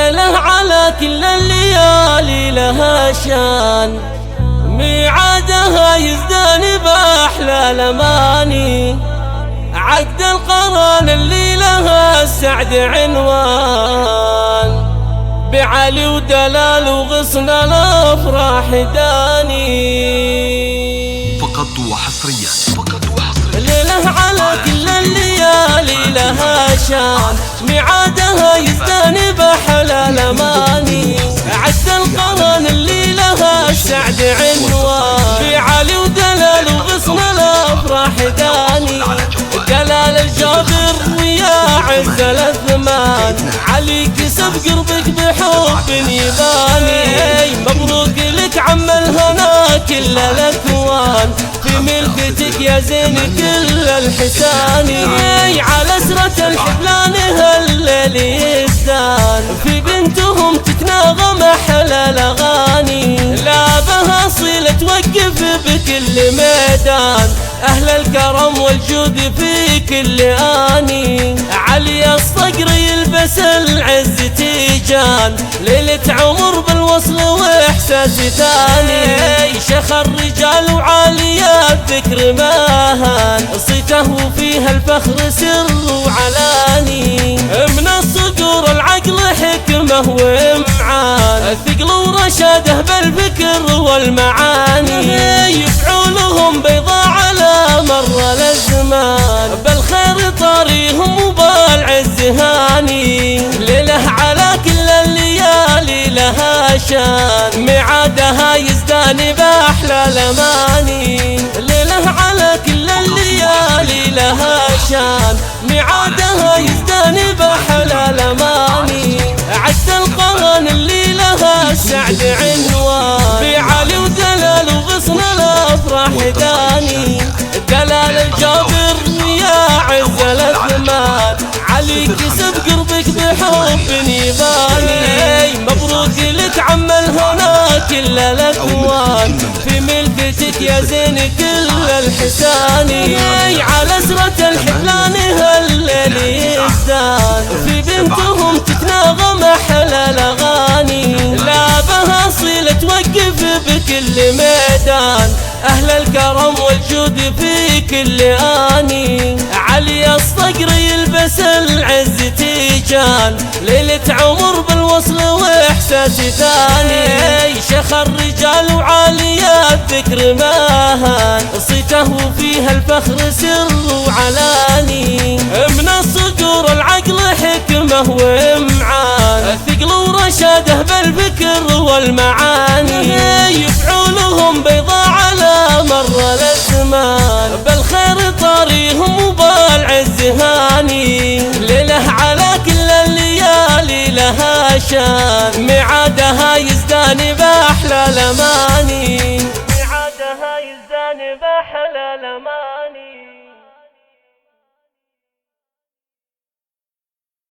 ليلة على كل الليالي لها شان، ميعادها يزدان بأحلى الأماني، عقد القران اللي لها السعد عنوان، بعلي ودلال وغصن الأفراح داني. فقط وحصريا ليلة على كل الليالي لها شان، ميعادها يزدان بأحلى الأماني، عقد القران اللي لها السعد عنوان، بعلي ودلال وغصن الأفراح داني، دلال الجابر ويا عز الأثمان، علي كسب قربك بحب يباني، مبروك لك عم الهنا كل الأكوان، في ملكتك يا زين كل الحساني، على سرة الحبلان هالليل يزدان، في بنتهم تتناغم أحلى الأغاني، لا بها صيلة توقف بكل ميدان، أهل الكرم والجود في كل آني، علي الصقر يلبس العز تيجان، ليلة عمر بالوصل وإحساس ثاني، شيخ الرجال وعالي الذكر ماهان، صيته وفيها الفخر سر وعلاني، من الصقور العقل حكمه وإمعان، الثقل ورشاده بالفكر والمعاني، يفعولهم بيضاء على مر الأزمان، بالخير طاريهم وبالعز هاني، ليلة على كل الليالي لها شان، ميعادها يزدان بأحلى الأماني، ليلة على كل الليالي لها شان، ميعادها يزدان بأحلى الأماني، عد القران اللي لها السعد عنوان، بعلي ودلال وغصن الأفراح داني، دلال الجابر يا عز الأثمان، علي كسب قربك بحب يباني، مبروك لك عم الهنا كل الأكوان، في ملكتك يا زين كل الحساني، على سرة الحبلان هالليل يزدان، في بنتهم تتناغم أحلى الأغاني، لا بها صيلة توقف بكل ميدان، أهل الكرم والجود في كل آني، علي الصقر يلبس العز تيجان، ليلة عمر بالوصل وإحساس ثاني، شيخ الرجال وعالي الذكر ماهان، صيته وفيها الفخر سر وعلاني، من الصقور العقل حكمه وإمعان، الثقل ورشاده بالفكر والمعاني، يفعولهم بيضاء على مر الأزمان، بالخير طاريهم وبالعز هاني، ليلة على كل الليالي لها شان، ميعادها يزدان بأحلى الأماني.